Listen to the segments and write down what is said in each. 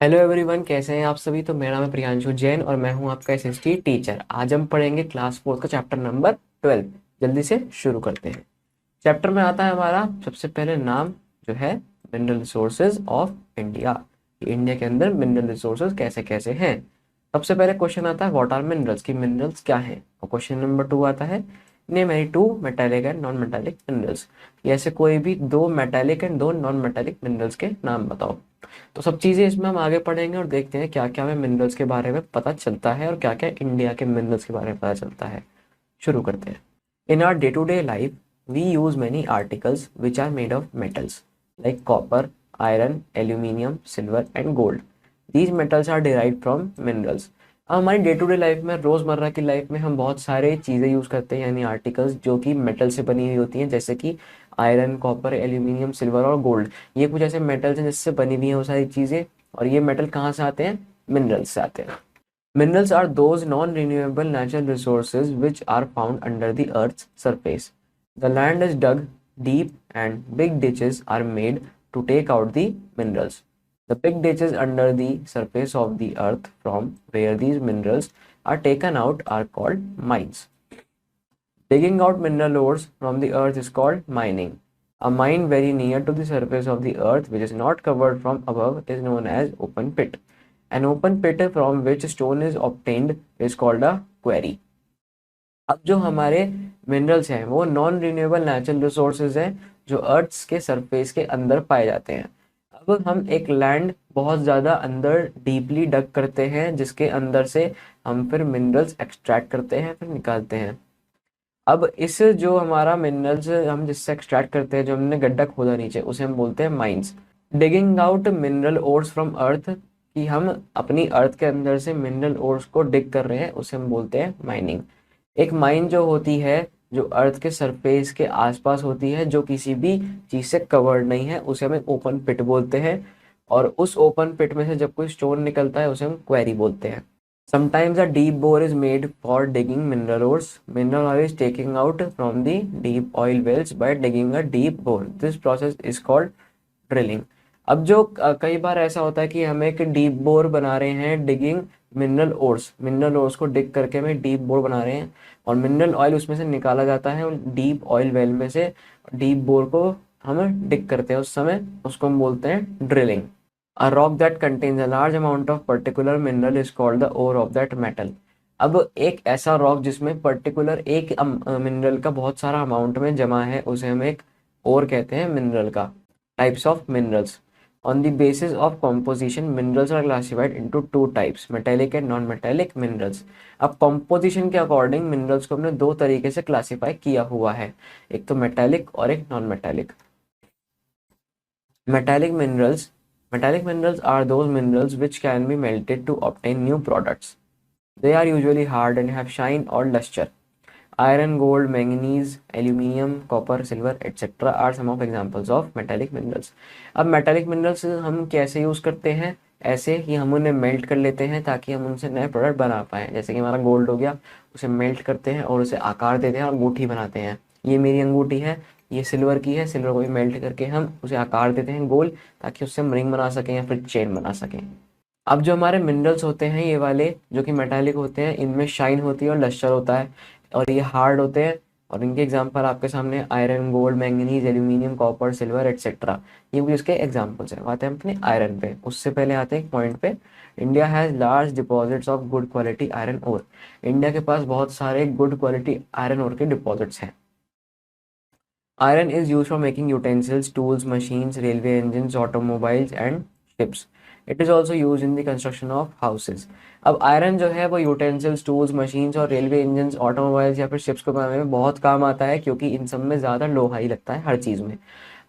Hello everyone, कैसे हैं आप सभी। तो मेरा नाम है प्रियांशु जैन और मैं हूं आपका एसएसटी टीचर। आज हम पढ़ेंगे क्लास 4 का चैप्टर नंबर 12। जल्दी से शुरू करते हैं। चैप्टर में आता है हमारा सबसे पहले नाम जो है mineral resources of India. India के अंदर मिनरल रिसोर्सेज कैसे कैसे हैं। सबसे पहले क्वेश्चन आता है व्हाट आर मिनरल्स, की मिनरल्स क्या हैं। और क्वेश्चन नंबर 2 आता है name any two metallic and non metallic minerals. ऐसे कोई भी दो मेटालिक एंड दो नॉन मेटालिक मिनरल्स के नाम बताओ। तो सब चीज़ें इसमें हम आगे पढ़ेंगे और देखते हैं क्या क्या हमें मिनरल्स के बारे में पता चलता है और क्या क्या इंडिया के मिनरल्स के बारे में पता चलता है। शुरू करते हैं। In our day to day life we use many articles which are made of metals like copper, iron, aluminium, silver and gold. These metals are derived from minerals. अब हमारी डे टू डे लाइफ में, रोज़मर्रा की life में हम बहुत सारे चीज़ें यूज़ करते हैं, यानी आर्टिकल्स जो कि मेटल से बनी हुई होती हैं, जैसे कि आयरन, कॉपर, एल्यूमिनियम, सिल्वर और गोल्ड। ये कुछ ऐसे मेटल्स हैं जिससे बनी हुई हैं वो सारी चीज़ें। और ये मेटल कहाँ से आते हैं? मिनरल्स से आते हैं। Minerals are those non-renewable natural resources which are found under the Earth's surface. The land is dug deep and big ditches are made to take out the minerals. The big ditches under the surface of the earth from where these minerals are taken out are called mines. Digging out mineral ores from the earth is called mining. A mine very near to the surface of the earth, which is not covered from above, is known as open pit. An open pit from which stone is obtained is called a quarry. अब जो हमारे minerals हैं वो non renewable natural resources हैं जो अर्थ के surface के अंदर पाए जाते हैं। अब हम एक लैंड बहुत ज़्यादा अंदर डीपली डग करते हैं जिसके अंदर से हम फिर मिनरल्स एक्सट्रैक्ट करते हैं, फिर निकालते हैं। अब इस जो हमारा मिनरल्स हम जिससे एक्सट्रैक्ट करते हैं, जो हमने गड्ढा खोदा नीचे, उसे हम बोलते हैं mines. Digging out mineral ores from earth, कि हम अपनी अर्थ के अंदर से मिनरल ओर्स को डिग कर रहे हैं, उसे हम बोलते हैं माइनिंग। एक माइन जो होती है जो अर्थ के सरफेस के आसपास होती है, जो किसी भी चीज़ से कवर्ड नहीं है, उसे हम एक ओपन पिट बोलते हैं। और उस ओपन पिट में से जब कोई स्टोन निकलता है उसे हम क्वेरी बोलते हैं। Sometimes a deep bore is made for digging mineral ores. Mineral oil is taken out from the deep oil wells by digging a deep bore. This process is called drilling. अब जो कई बार ऐसा होता है कि हम एक डीप बोर बना रहे हैं, डिगिंग मिनरल ओर्स को डिग करके हमें डीप बोर बना रहे हैं और मिनरल ऑयल उसमें से निकाला जाता है डीप ऑयल वेल में से। डीप बोर को हम डिग करते हैं, उस समय उसको हम बोलते हैं drilling. A rock that contains a large amount of particular mineral is called the ore of that metal. अब एक ऐसा रॉक जिसमें पर्टिकुलर एक मिनरल का बहुत सारा अमाउंट में जमा है, उसे हम एक ओर कहते हैं मिनरल का। Types of minerals. On the basis of composition minerals are classified into two types, metallic and non metallic minerals. अब कॉम्पोजिशन के अकॉर्डिंग मिनरल्स को हमने दो तरीके से क्लासीफाई किया हुआ है, एक तो मेटेलिक और एक non metallic. Metallic minerals. Metallic minerals are those minerals which can be melted to obtain new products. They are usually hard and have shine or luster. Iron, gold, manganese, aluminium, copper, silver, etc. are some of examples of metallic minerals. अब metallic minerals हम कैसे use करते हैं? ऐसे कि हम उन्हें melt कर लेते हैं ताकि हम उनसे नए प्रोडक्ट बना पाएँ। जैसे कि हमारा गोल्ड हो गया, उसे मेल्ट करते हैं और उसे आकार देते हैं और अंगूठी बनाते हैं। ये मेरी अंगूठी है, ये सिल्वर की है, सिल्वर को भी मेल्ट करके हम उसे आकार देते हैं गोल, ताकि उससे हम रिंग बना सकें या फिर चेन बना सकें। अब जो हमारे मिनरल्स होते हैं ये वाले जो कि मेटालिक होते हैं, इनमें शाइन होती है और लश्चर होता है और ये हार्ड होते हैं। और इनके एग्जांपल आपके सामने iron, gold, manganese, aluminium, copper, silver etcetera, ये भी इसके एग्जांपल्स हैं। आते हैं अपने आयरन पे, उससे पहले आते हैं एक पॉइंट पे। India has large deposits of good quality iron ore. India के पास बहुत सारे गुड क्वालिटी आयरन ओर के डिपॉजिट्स हैं। Iron is used for making utensils, tools, machines, railway engines, automobiles and ships. It is also used in the construction of houses. अब iron जो है वो यूटेंसिल्स, टूल्स, मशीन्स और रेलवे इंजन्स, ऑटोमोबाइल्स या फिर ships को बनाने में बहुत काम आता है, क्योंकि इन सब में ज़्यादा लोहा ही लगता है हर चीज़ में।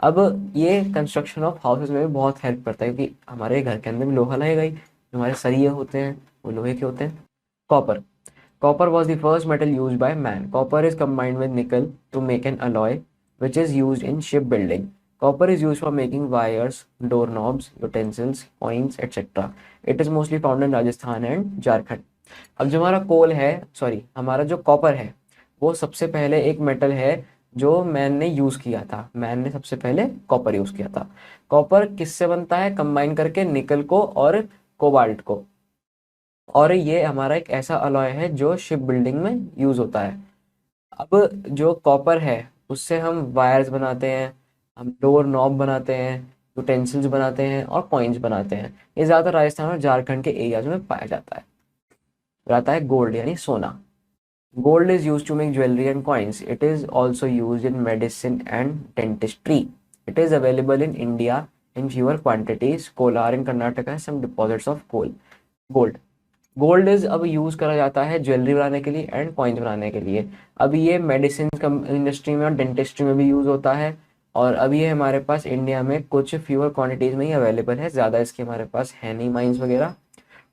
अब ये कंस्ट्रक्शन ऑफ हाउसेज में भी बहुत हेल्प करता है, क्योंकि हमारे घर के अंदर भी लोहा लगेगा ही। जो हमारे सरिये होते हैं वो लोहे के होते हैं। Copper. Copper was the first metal used by man. Copper is combined with nickel to make an alloy, which is used in shipbuilding. Copper is used for making wires, doorknobs, utensils, coins, etc. It is mostly found in Rajasthan and Jharkhand. अब जो हमारा कोल है, sorry, हमारा जो copper है, वो सबसे पहले एक मेटल है जो मैन ने यूज़ किया था। मैन ने सबसे पहले कॉपर यूज़ किया था। कॉपर किससे बनता है? कंबाइन करके निकल को और कोबाल्ट को। और ये हमारा एक ऐसा अलॉय है जो शिप बिल्डिंग में यूज होता है। अब जो कॉपर है उससे हम वायर्स बनाते हैं, हम डोर नॉब बनाते हैं, यूटेंसिल्स बनाते हैं और कॉइन्स बनाते हैं। ये ज़्यादातर राजस्थान और झारखंड के एरियाज में पाया जाता है। फिर आता है गोल्ड यानी सोना। Gold is used to make jewelry and coins. It is also used in medicine and dentistry. It is available in India in fewer quantities. Kolar in Karnataka has some deposits of gold. Gold is अब use करा जाता है jewellery बनाने के लिए and coins बनाने के लिए। अब ये मेडिसिन इंडस्ट्री में और डेंटिस्ट्री में भी यूज होता है। और अब ये हमारे पास इंडिया में कुछ फ्यूअर क्वांटिटीज में ही अवेलेबल है, ज़्यादा इसके हमारे पास है नहीं माइंस वगैरह।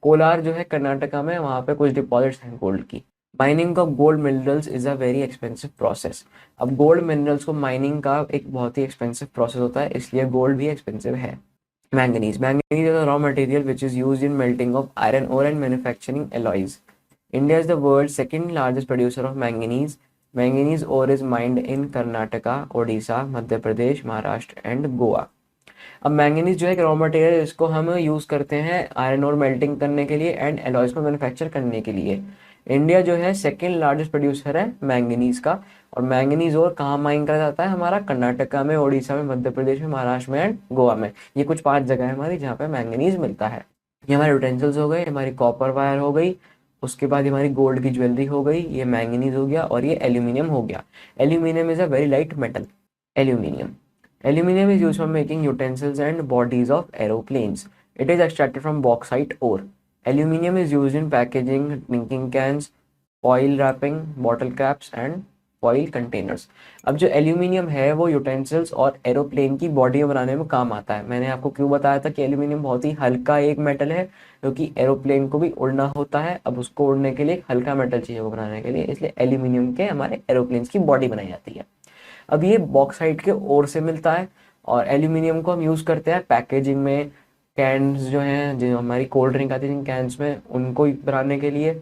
कोलार जो है कर्नाटका में, वहाँ पे कुछ डिपॉजिट्स हैं गोल्ड की। Mining of gold minerals is a very expensive process. अब गोल्ड मिनरल्स को माइनिंग का एक बहुत ही एक्सपेंसिव प्रोसेस होता है, इसलिए गोल्ड भी एक्सपेंसिव है। Manganese is a raw material which is used in melting of iron ore and manufacturing alloys. India is the world's second largest producer of manganese. Manganese ore is mined in Karnataka, Odisha, Madhya Pradesh, Maharashtra and Goa. अब manganese जो है एक raw material है, इसको हम use करते हैं iron और मेल्टिंग करने के लिए एंड एलॉयज को मैन्युफैक्चर करने के लिए। इंडिया जो है सेकेंड लार्जेस्ट प्रोड्यूसर है मैंगनीज का। और मैंगनीज और कहाँ माइन करा जाता है, हमारा कर्नाटका में, उड़ीसा में, मध्य प्रदेश में, महाराष्ट्र में एंड गोवा में। ये कुछ 5 जगह है हमारी जहाँ पे मैंगनीज मिलता है। ये हमारे यूटेंसिल्स हो गए, हमारी कॉपर वायर हो गई, उसके बाद हमारी गोल्ड की ज्वेलरी हो गई, ये मैंगनीज हो गया और ये एल्यूमिनियम हो गया। Aluminium is a very light metal. Aluminium Aluminium is used for making utensils and bodies of aeroplanes. It is extracted from bauxite ore. Aluminium is used in packaging, drinking cans, foil wrapping, bottle caps and foil containers. अब जो aluminium है वो utensils और aeroplane की body बनाने में काम आता है। मैंने आपको क्यों बताया था कि एल्यूमिनियम बहुत ही हल्का एक मेटल है, क्योंकि एरोप्लेन को भी उड़ना होता है। अब उसको उड़ने के लिए हल्का मेटल चाहिए वो बनाने के लिए, इसलिए एल्यूमिनियम के हमारे एरोप्लेन्स की बॉडी बनाई जाती है। अब ये बॉक्साइट के ओर से मिलता है और एल्यूमिनियम को हम यूज़ करते हैं पैकेजिंग में। कैन्स जो हैं, जो हमारी कोल्ड ड्रिंक आती है जिन कैंस में, उनको बनाने के लिए।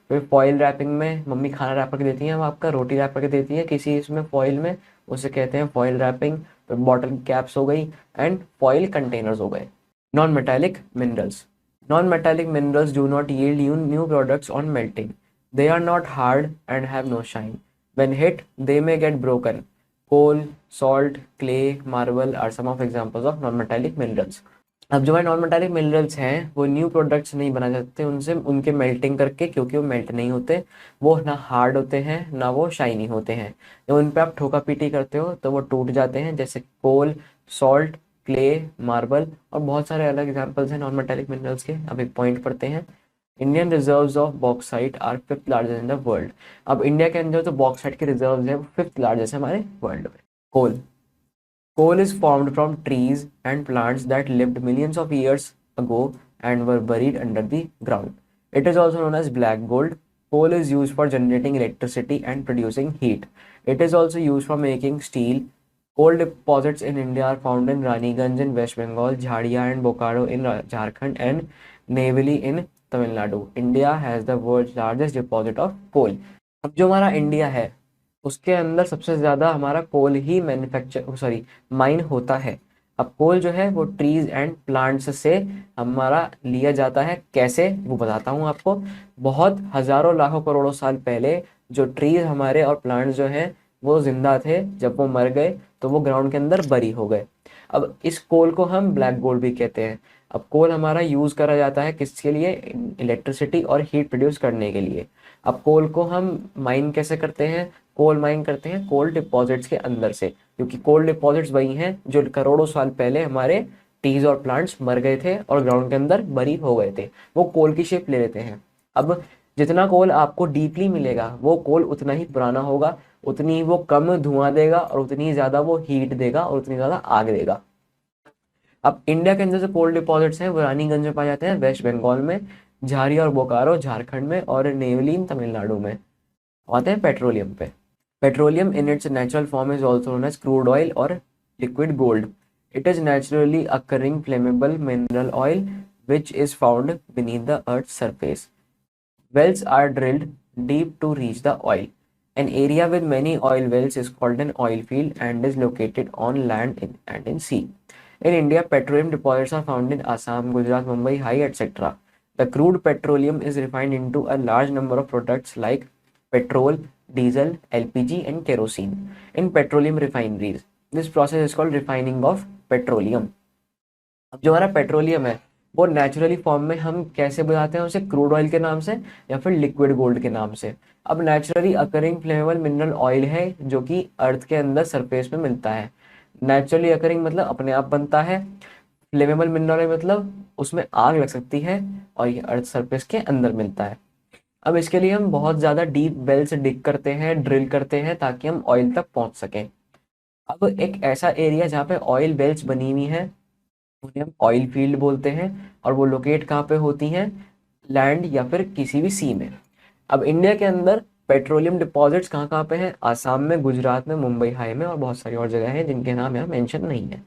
फिर फॉइल रैपिंग में, मम्मी खाना रैप करके देती हैं, वो आपका रोटी रैप करके देती है किसी इसमें फॉइल में, उसे कहते हैं फॉइल रैपिंग। फिर बॉटल कैप्स हो गई एंड फॉइल कंटेनर्स हो गए। Non metallic minerals. Non metallic minerals do not yield you new products on melting. They are not hard and have no shine. When hit, they may get broken. Coal, salt, clay, marble are some of examples of non-metallic minerals. अब जो है non metallic minerals हैं वो new products नहीं बना सकते उनसे, उनके मेल्टिंग करके, क्योंकि वो मेल्ट नहीं होते। वो ना हार्ड होते हैं ना वो शाइनी होते हैं। जब उन पे आप ठोका पीटी करते हो तो वो टूट जाते हैं, जैसे कोल, सॉल्ट, क्ले, मार्बल और बहुत सारे अलग एग्जाम्पल्स हैं नॉन मेटालिक मिनरल्स के। अब एक पॉइंट पढ़ते हैं। Indian reserves of bauxite are 5th largest in the world. अब इंडिया के अंदर जो बॉक्साइट के रिजर्व्स है वो 5th लार्जेस्ट है हमारे वर्ल्ड में। कोल Coal is formed from trees and plants that lived millions of years ago and were buried under the ground. It is also known as black gold. Coal is used for generating electricity and producing heat. It is also used for making steel. Coal deposits in India are found in Raniganj in West Bengal, Jhadia and Bokaro in Jharkhand, and Neyveli in Tamil Nadu. India has the world's largest deposit of coal. अब जो हमारा India है उसके अंदर सबसे ज़्यादा हमारा कोल ही mine होता है। अब कोल जो है वो ट्रीज एंड प्लांट्स से हमारा लिया जाता है। कैसे, वो बताता हूँ आपको। बहुत हज़ारों लाखों करोड़ों साल पहले जो ट्रीज हमारे और प्लांट्स जो हैं वो जिंदा थे, जब वो मर गए तो वो ग्राउंड के अंदर बरी हो गए। अब इस कोल को हम ब्लैक गोल्ड भी कहते हैं। अब कोल हमारा यूज़ करा जाता है किसके लिए, इलेक्ट्रिसिटी और हीट प्रोड्यूस करने के लिए। अब कोल को हम माइन कैसे करते हैं, कोल माइन करते हैं कोल डिपॉजिट्स के अंदर से, क्योंकि कोल डिपॉजिट्स वही हैं जो करोड़ों साल पहले हमारे ट्रीज और प्लांट्स मर गए थे और ग्राउंड के अंदर बरी हो गए थे, वो कोल की शेप ले लेते हैं। अब जितना कोल आपको डीपली मिलेगा वो कोल उतना ही पुराना होगा, उतनी ही वो कम धुआं देगा और उतनी ही ज़्यादा वो हीट देगा और उतनी ज़्यादा आग देगा। अब इंडिया के अंदर जो कोल डिपॉजिट्स हैं वो रानीगंज में पाए जाते हैं, वेस्ट बंगाल में, झारिया और बोकारो झारखंड में, और नेवली तमिलनाडु में। आते हैं पेट्रोलियम पे। Petroleum in its natural form is also known as crude oil or liquid gold. It is naturally occurring flammable mineral oil which is found beneath the earth's surface. Wells are drilled deep to reach the oil. An area with many oil wells is called an oil field and is located on land and in sea. In India petroleum deposits are found in Assam, Gujarat, Mumbai, High etcetera. The crude petroleum is refined into a large number of products like petrol, diesel, LPG and kerosene in petroleum refineries. This process is called refining of petroleum. अब जो हमारा petroleum है वो naturally form में हम कैसे बनाते हैं उसे, क्रूड ऑयल के नाम से या फिर लिक्विड गोल्ड के नाम से. अब naturally occurring flammable mineral oil है जो कि अर्थ के अंदर सरफेस में मिलता है. नेचुरली अकरिंग मतलब अपने आप बनता है, फ्लेमेबल मिनरल ऑयल मतलब उसमें आग लग सकती है और ये अर्थ सरफेस के अंदर मिलता है. अब इसके लिए हम बहुत ज़्यादा डीप वेल से डिग करते हैं, ड्रिल करते हैं ताकि हम ऑयल तक पहुंच सकें. अब एक ऐसा एरिया जहाँ पे ऑयल वेल्स बनी हुई है उन्हें हम ऑयल फील्ड बोलते हैं, और वो लोकेट कहाँ पे होती हैं, लैंड या फिर किसी भी सी में. अब इंडिया के अंदर पेट्रोलियम डिपॉजिट्स कहाँ कहाँ पे हैं, आसाम में, गुजरात में, मुंबई हाई में और बहुत सारी और जगह हैं जिनके नाम यहाँ मेंशन नहीं है.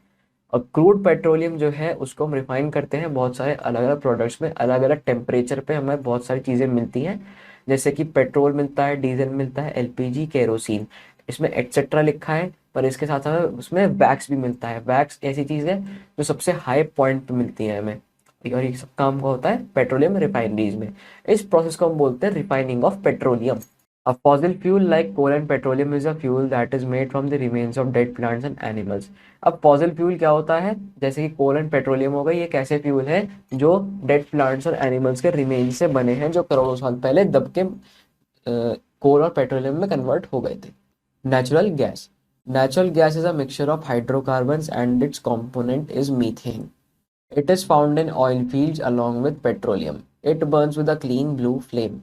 और क्रूड पेट्रोलियम जो है उसको हम रिफाइन करते हैं बहुत सारे अलग अलग प्रोडक्ट्स में, अलग अलग टेम्परेचर पे हमें बहुत सारी चीज़ें मिलती हैं, जैसे कि पेट्रोल मिलता है, डीजल मिलता है, एलपीजी, केरोसिन. इसमें एटसेट्रा लिखा है पर इसके साथ हमें उसमें वैक्स भी मिलता है. वैक्स ऐसी चीज़ है जो सबसे हाई पॉइंट पे मिलती है हमें, और ये सब काम का होता है पेट्रोलियम रिफाइनरीज में. इस प्रोसेस को हम बोलते हैं refining of petroleum. A fossil fuel like coal and petroleum is a fuel that is made from the remains of dead plants and animals. अब fossil fuel क्या होता है, जैसे कि कोल एंड पेट्रोलियम हो गई, ये कैसे फ्यूल है जो डेड प्लांट्स और एनिमल्स के रिमेन्स से बने हैं जो करोड़ों साल पहले दब के कोल और पेट्रोलियम में कन्वर्ट हो गए थे. Natural gas. Natural gas is a mixture of hydrocarbons and it's component is methane. It is found in oil fields along with petroleum. It burns with a clean blue flame.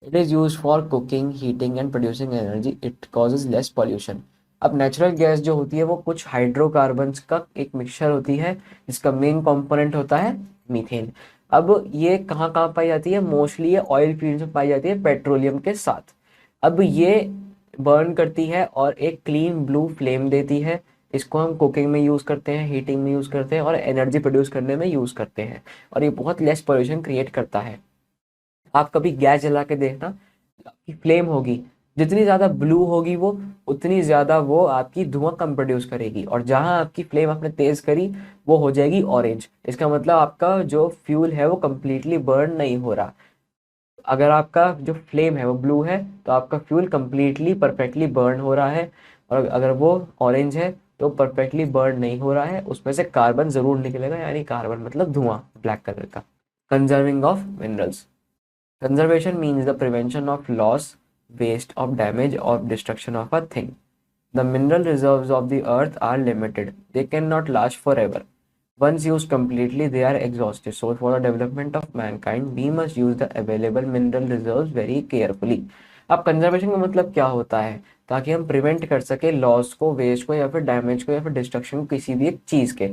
It is used for cooking, heating and producing energy. It causes less pollution. अब natural gas जो होती है वो कुछ hydrocarbons का एक mixture होती है जिसका मेन कंपोनेंट होता है मीथेन. अब ये कहाँ कहाँ पाई जाती है, मोस्टली ये ऑयल फील्ड्स में पाई जाती है पेट्रोलियम के साथ. अब ये बर्न करती है और एक क्लीन ब्लू फ्लेम देती है. इसको हम कुकिंग में यूज़ करते हैं, हीटिंग में यूज़ करते हैं और एनर्जी प्रोड्यूस करने में यूज़ करते हैं, और ये बहुत लेस पोल्यूशन क्रिएट करता है. आप कभी गैस जला के देखना, आपकी फ्लेम होगी जितनी ज़्यादा ब्लू होगी वो उतनी ज़्यादा वो आपकी धुआं कम प्रोड्यूस करेगी, और जहाँ आपकी फ्लेम आपने तेज़ करी वो हो जाएगी ऑरेंज. इसका मतलब आपका जो फ्यूल है वो कम्प्लीटली बर्न नहीं हो रहा. अगर आपका जो फ्लेम है वो ब्लू है तो आपका फ्यूल कम्प्लीटली परफेक्टली बर्न हो रहा है, और अगर वो ऑरेंज है तो परफेक्टली बर्न नहीं हो रहा है, उसमें से कार्बन ज़रूर निकलेगा, यानी कार्बन मतलब धुआं ब्लैक कलर का. Conserving of minerals. Conservation means the prevention of loss, waste, of damage, or destruction of a thing. The mineral reserves of the earth are limited. They cannot last forever. Once used completely, they are exhausted. So, for the development of mankind, we must use the available mineral reserves very carefully. अब conservation का मतलब क्या होता है, ताकि हम prevent कर सके लॉस को, वेस्ट को या फिर डैमेज को या फिर डिस्ट्रक्शन को किसी भी एक चीज़ के.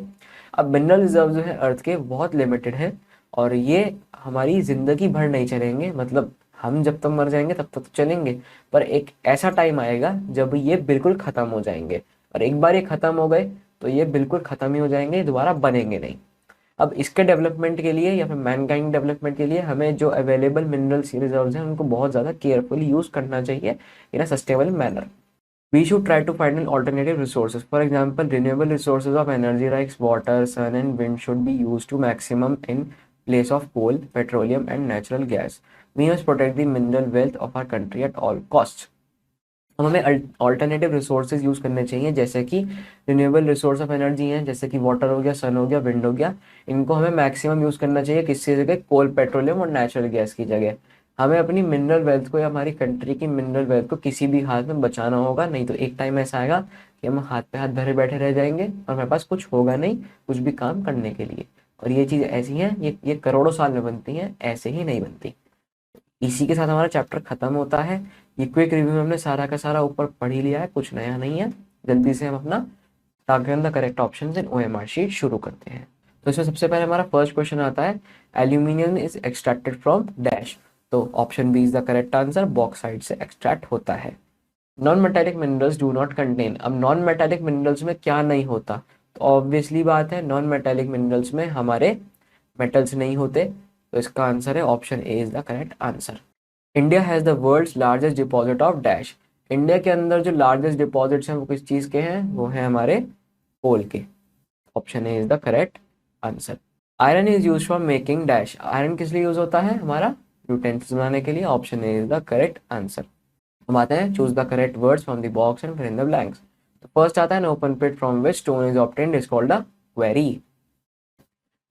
अब मिनरल रिजर्व जो है अर्थ के बहुत लिमिटेड है और ये हमारी ज़िंदगी भर नहीं चलेंगे, मतलब हम जब तक मर जाएंगे तब तक तो चलेंगे, पर एक ऐसा टाइम आएगा जब ये बिल्कुल ख़त्म हो जाएंगे, और एक बार ये ख़त्म हो गए तो ये बिल्कुल ख़त्म ही हो जाएंगे, दोबारा बनेंगे नहीं. अब इसके डेवलपमेंट के लिए या फिर मैनकाइंड डेवलपमेंट के लिए हमें जो अवेलेबल मिनरल्स रिजर्व्स हैं उनको बहुत ज़्यादा केयरफुली यूज़ करना चाहिए in a sustainable manner. We should try to find an alternative resources. For example, renewable resources of energy like water, sun and wind should be used to maximum in place of coal, petroleum and natural gas. We must protect the mineral wealth of our country at all costs. हम हमें alternative resources use करने चाहिए, जैसे कि renewable resource of energy हैं, जैसे कि water हो गया, सन हो गया, विंड हो गया. इनको हमें मैक्सिमम यूज़ करना चाहिए किसकी जगह, कोल, पेट्रोलियम और नेचुरल गैस की जगह. हमें अपनी मिनरल वेल्थ को या हमारी कंट्री की मिनरल वेल्थ को किसी भी हाथ में बचाना होगा, नहीं तो एक टाइम ऐसा आएगा कि हम हाथ पे हाथ धरे बैठे रह जाएंगे और हमारे पास कुछ होगा नहीं कुछ भी काम करने के लिए. और ये चीज़ ऐसी हैं, ये करोड़ों साल में बनती हैं, ऐसे ही नहीं बनती. इसी के साथ हमारा चैप्टर खत्म होता है. ये क्विक रिव्यू में हमने सारा का सारा ऊपर पढ़ ही लिया है, कुछ नया नहीं है. जल्दी से हम अपना target the correct option in OMR sheet शुरू करते हैं. तो इसमें सबसे पहले हमारा फर्स्ट क्वेश्चन आता है, aluminium is extracted from dash. तो option B is the correct answer, bauxite से एक्सट्रैक्ट होता है. Non metallic minerals do not contain. अब नॉन मेटेलिक मिनरल्स में क्या नहीं होता, तो ऑब्वियसली बात है नॉन मेटेलिक मिनरल्स में हमारे मेटल्स नहीं होते, तो इसका आंसर है option A is the correct answer. India has the world's largest deposit of dash. India के अंदर जो लार्जेस्ट डिपॉजिट्स हैं वो किस चीज़ के हैं, वो हैं हमारे कोल के. Option A is the correct answer. Iron is use for making dash, iron किस लिए यूज होता है हमारा, यूटेंसिल्स बनाने के लिए, option A is the correct answer. हम आते हैं choose the correct words from the box and fill in the blanks. तो फर्स्ट आता है an open pit from which stone is obtained is called a quarry.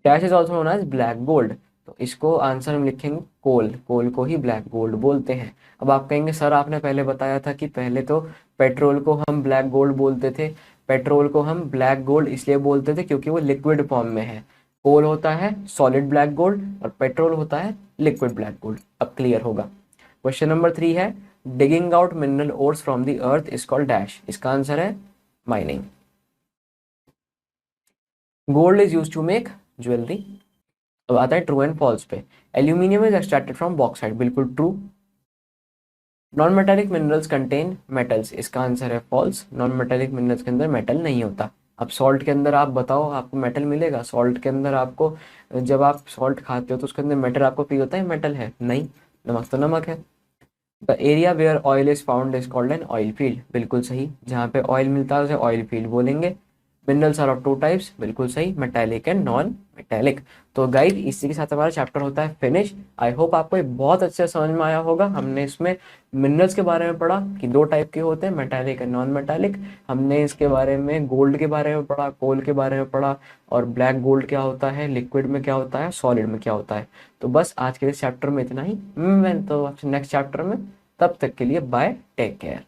Dash is also known as black gold, तो इसको answer हम लिखेंगे कोल, कोल को ही black gold बोलते हैं। अब आप कहेंगे सर आपने पहले बताया था कि पहले तो पेट्रोल को हम ब्लैक गोल्ड बोलते थे, पेट्रोल को हम ब्लैक गोल्ड इसलिए बोलते थे क्योंकि वो लिक्विड फॉर्म में है, कोल होता है सॉलिड ब्लैक गोल्ड और पेट्रोल होता है लिक्विड ब्लैक गोल्ड। अब क्लियर होगा। क्वेश्चन नंबर 3 है digging out mineral ores from the earth is called dash, इसका आंसर है mining. Gold is use to make jewellery. अब आता है ट्रू एंड फॉल्स पे। Aluminium is extracted from bauxite, बिल्कुल true. Non metallic minerals contain metals, इसका answer है false, non metallic minerals के अंदर मेटल नहीं होता। अब सॉल्ट के अंदर आप बताओ आपको मेटल मिलेगा, सॉल्ट के अंदर आपको, जब आप सॉल्ट खाते हो तो उसके अंदर मेटल आपको फील होता है मेटल है, नहीं, नमक तो नमक है। The area where oil is found is called an oil field, बिल्कुल सही, जहाँ पे ऑयल मिलता है उसे ऑयल फील्ड बोलेंगे। Minerals are of two types, बिल्कुल सही, मेटेलिक एंड नॉन मेटेलिक। तो गाइस इसी के साथ हमारा चैप्टर होता है फिनिश। आई होप आपको ये बहुत अच्छे से समझ में आया होगा। हमने इसमें मिनरल्स के बारे में पढ़ा कि दो टाइप के होते हैं, मेटेलिक एंड नॉन मेटेलिक। हमने इसके बारे में गोल्ड के बारे में पढ़ा, कोल के बारे में पढ़ा, और ब्लैक गोल्ड क्या होता है, लिक्विड में क्या होता है, सॉलिड में क्या होता है। तो बस आज के इस चैप्टर में इतना ही, मैं तो नेक्स्ट चैप्टर में, तब तक के लिए बाय, टेक केयर।